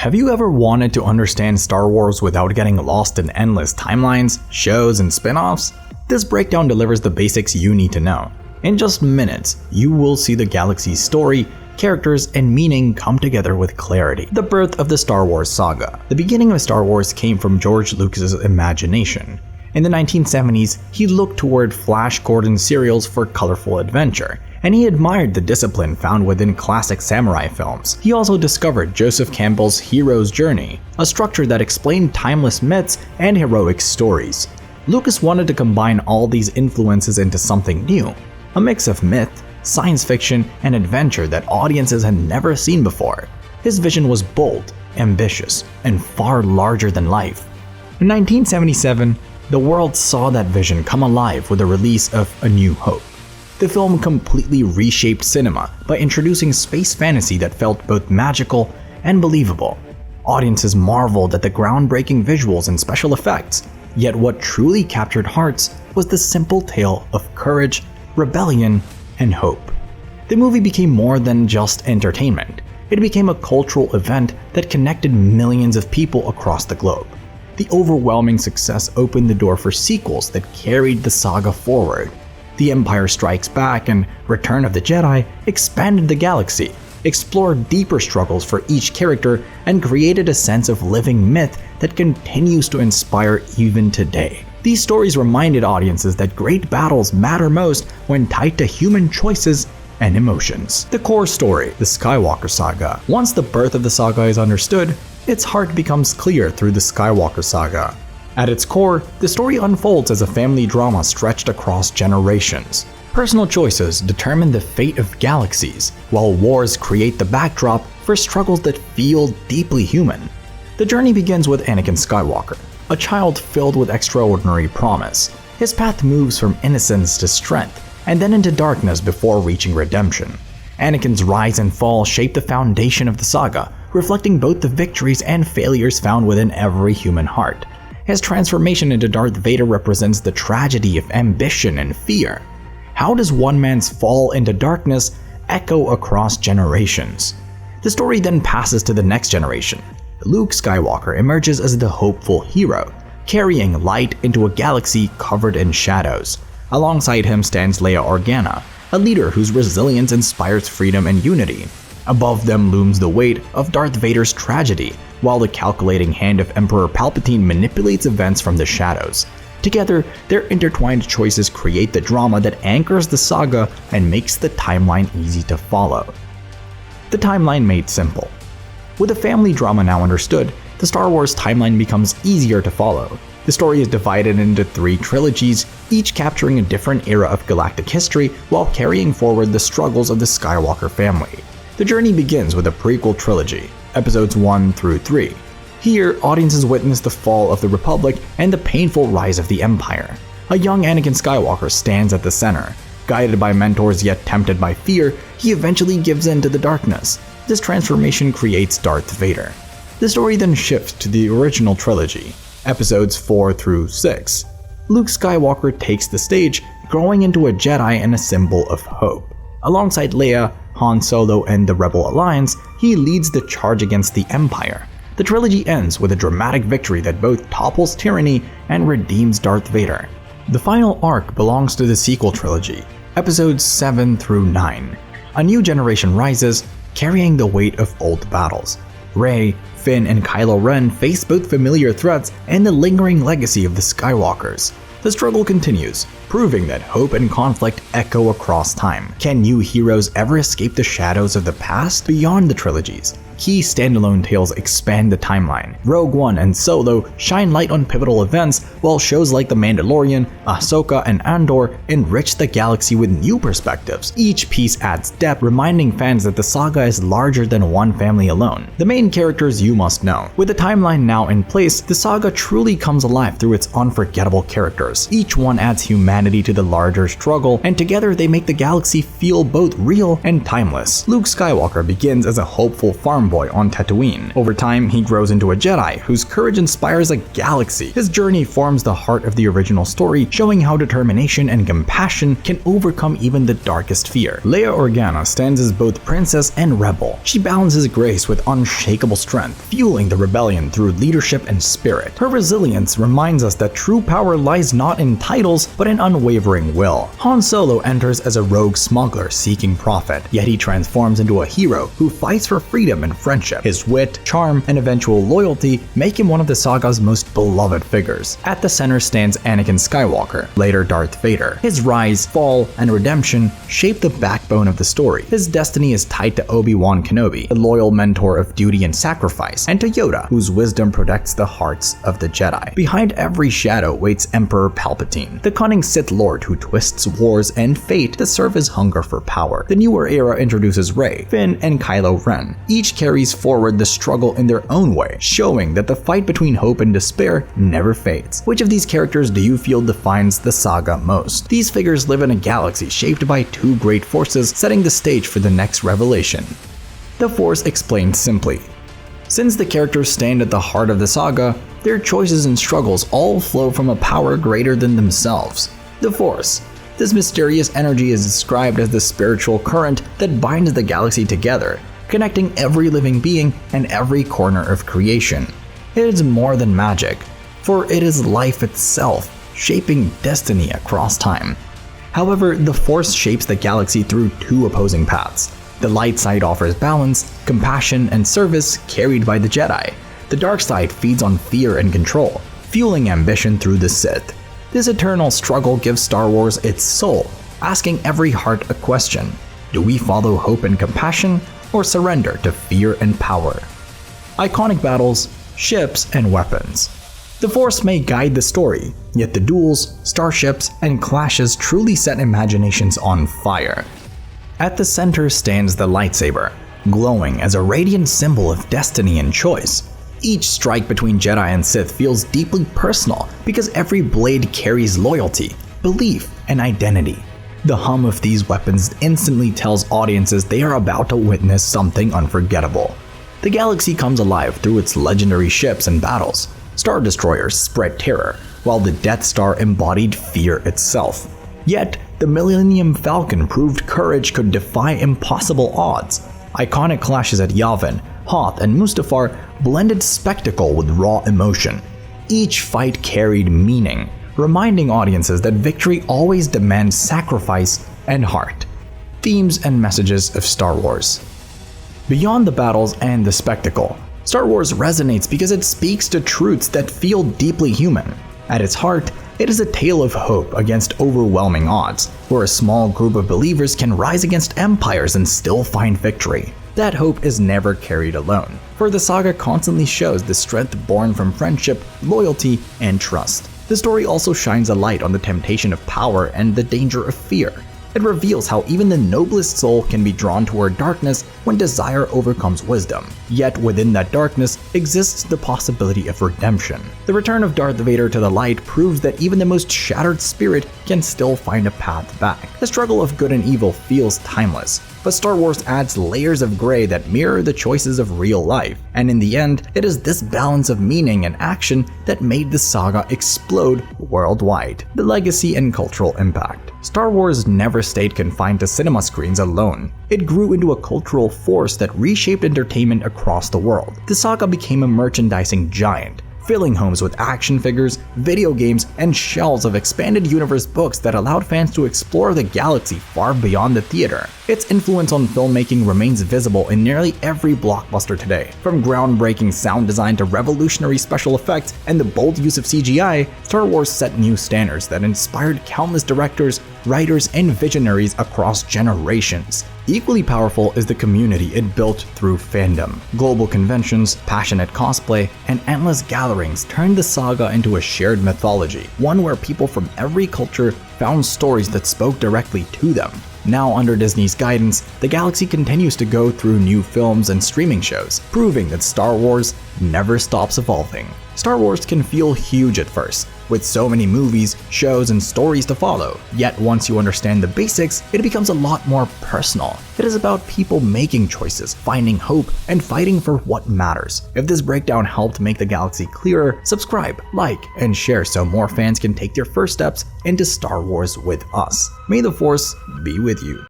Have you ever wanted to understand Star Wars without getting lost in endless timelines, shows, and spin-offs? This breakdown delivers the basics you need to know. In just minutes, you will see the galaxy's story, characters, and meaning come together with clarity. The birth of the Star Wars saga. The beginning of Star Wars came from George Lucas's imagination. In the 1970s, he looked toward Flash Gordon serials for colorful adventure, and he admired the discipline found within classic samurai films. He also discovered Joseph Campbell's hero's journey, a structure that explained timeless myths and heroic stories. Lucas wanted to combine all these influences into something new, a mix of myth, science fiction, and adventure that audiences had never seen before. His vision was bold, ambitious, and far larger than life. In 1977, the world saw that vision come alive with the release of A New Hope. The film completely reshaped cinema by introducing space fantasy that felt both magical and believable. Audiences marveled at the groundbreaking visuals and special effects, yet what truly captured hearts was the simple tale of courage, rebellion, and hope. The movie became more than just entertainment. It became a cultural event that connected millions of people across the globe. The overwhelming success opened the door for sequels that carried the saga forward. The Empire Strikes Back and Return of the Jedi expanded the galaxy, explored deeper struggles for each character, and created a sense of living myth that continues to inspire even today. These stories reminded audiences that great battles matter most when tied to human choices and emotions. The core story, the Skywalker Saga. Once the birth of the saga is understood, its heart becomes clear through the Skywalker Saga. At its core, the story unfolds as a family drama stretched across generations. Personal choices determine the fate of galaxies, while wars create the backdrop for struggles that feel deeply human. The journey begins with Anakin Skywalker, a child filled with extraordinary promise. His path moves from innocence to strength, and then into darkness before reaching redemption. Anakin's rise and fall shape the foundation of the saga, reflecting both the victories and failures found within every human heart. His transformation into Darth Vader represents the tragedy of ambition and fear. How does one man's fall into darkness echo across generations? The story then passes to the next generation. Luke Skywalker emerges as the hopeful hero, carrying light into a galaxy covered in shadows. Alongside him stands Leia Organa, a leader whose resilience inspires freedom and unity. Above them looms the weight of Darth Vader's tragedy, while the calculating hand of Emperor Palpatine manipulates events from the shadows. Together, their intertwined choices create the drama that anchors the saga and makes the timeline easy to follow. The timeline made simple. With the family drama now understood, the Star Wars timeline becomes easier to follow. The story is divided into 3 trilogies, each capturing a different era of galactic history while carrying forward the struggles of the Skywalker family. The journey begins with a prequel trilogy, episodes 1 through 3. Here, audiences witness the fall of the Republic and the painful rise of the Empire. A young Anakin Skywalker stands at the center. Guided by mentors yet tempted by fear, he eventually gives in to the darkness. This transformation creates Darth Vader. The story then shifts to the original trilogy, episodes 4 through 6. Luke Skywalker takes the stage, growing into a Jedi and a symbol of hope. Alongside Leia, Han Solo, and the Rebel Alliance, he leads the charge against the Empire. The trilogy ends with a dramatic victory that both topples tyranny and redeems Darth Vader. The final arc belongs to the sequel trilogy, episodes 7 through 9. A new generation rises, carrying the weight of old battles. Rey, Finn, and Kylo Ren face both familiar threats and the lingering legacy of the Skywalkers. The struggle continues, proving that hope and conflict echo across time. Can new heroes ever escape the shadows of the past? Beyond the trilogies, key standalone tales expand the timeline. Rogue One and Solo shine light on pivotal events, while shows like The Mandalorian, Ahsoka, and Andor enrich the galaxy with new perspectives. Each piece adds depth, reminding fans that the saga is larger than one family alone. The main characters you must know. With the timeline now in place, the saga truly comes alive through its unforgettable characters. Each one adds humanity to the larger struggle, and together they make the galaxy feel both real and timeless. Luke Skywalker begins as a hopeful farmer farm boy on Tatooine. Over time, he grows into a Jedi whose courage inspires a galaxy. His journey forms the heart of the original story, showing how determination and compassion can overcome even the darkest fear. Leia Organa stands as both princess and rebel. She balances grace with unshakable strength, fueling the rebellion through leadership and spirit. Her resilience reminds us that true power lies not in titles, but in unwavering will. Han Solo enters as a rogue smuggler seeking profit, yet he transforms into a hero who fights for freedom and friendship. His wit, charm, and eventual loyalty make him one of the saga's most beloved figures. At the center stands Anakin Skywalker, later Darth Vader. His rise, fall, and redemption shape the backbone of the story. His destiny is tied to Obi-Wan Kenobi, the loyal mentor of duty and sacrifice, and to Yoda, whose wisdom protects the hearts of the Jedi. Behind every shadow waits Emperor Palpatine, the cunning Sith Lord who twists wars and fate to serve his hunger for power. The newer era introduces Rey, Finn, and Kylo Ren. Each carries forward the struggle in their own way, showing that the fight between hope and despair never fades. Which of these characters do you feel defines the saga most? These figures live in a galaxy shaped by two great forces, setting the stage for the next revelation. The Force explained simply. Since the characters stand at the heart of the saga, their choices and struggles all flow from a power greater than themselves. The Force. This mysterious energy is described as the spiritual current that binds the galaxy together, connecting every living being and every corner of creation. It is more than magic, for it is life itself, shaping destiny across time. However, the Force shapes the galaxy through two opposing paths. The light side offers balance, compassion, and service carried by the Jedi. The dark side feeds on fear and control, fueling ambition through the Sith. This eternal struggle gives Star Wars its soul, asking every heart a question. Do we follow hope and compassion, or surrender to fear and power? Iconic battles, ships, and weapons. The Force may guide the story, yet the duels, starships, and clashes truly set imaginations on fire. At the center stands the lightsaber, glowing as a radiant symbol of destiny and choice. Each strike between Jedi and Sith feels deeply personal because every blade carries loyalty, belief, and identity. The hum of these weapons instantly tells audiences they are about to witness something unforgettable. The galaxy comes alive through its legendary ships and battles. Star Destroyers spread terror, while the Death Star embodied fear itself. Yet, the Millennium Falcon proved courage could defy impossible odds. Iconic clashes at Yavin, Hoth, and Mustafar blended spectacle with raw emotion. Each fight carried meaning, reminding audiences that victory always demands sacrifice and heart. Themes and messages of Star Wars. Beyond the battles and the spectacle, Star Wars resonates because it speaks to truths that feel deeply human. At its heart, it is a tale of hope against overwhelming odds, where a small group of believers can rise against empires and still find victory. That hope is never carried alone, for the saga constantly shows the strength born from friendship, loyalty, and trust. The story also shines a light on the temptation of power and the danger of fear. It reveals how even the noblest soul can be drawn toward darkness when desire overcomes wisdom. Yet within that darkness exists the possibility of redemption. The return of Darth Vader to the light proves that even the most shattered spirit can still find a path back. The struggle of good and evil feels timeless, but Star Wars adds layers of gray that mirror the choices of real life. And in the end, it is this balance of meaning and action that made the saga explode worldwide. The legacy and cultural impact. Star Wars never stayed confined to cinema screens alone. It grew into a cultural force that reshaped entertainment across the world. The saga became a merchandising giant, filling homes with action figures, video games, and shelves of expanded universe books that allowed fans to explore the galaxy far beyond the theater. Its influence on filmmaking remains visible in nearly every blockbuster today. From groundbreaking sound design to revolutionary special effects and the bold use of CGI, Star Wars set new standards that inspired countless directors, writers, and visionaries across generations. Equally powerful is the community it built through fandom. Global conventions, passionate cosplay, and endless gatherings turned the saga into a shared mythology, one where people from every culture found stories that spoke directly to them. Now under Disney's guidance, the galaxy continues to go through new films and streaming shows, proving that Star Wars never stops evolving. Star Wars can feel huge at first, with so many movies, shows, and stories to follow. Yet once you understand the basics, it becomes a lot more personal. It is about people making choices, finding hope, and fighting for what matters. If this breakdown helped make the galaxy clearer, subscribe, like, and share so more fans can take their first steps into Star Wars with us. May the Force be with you.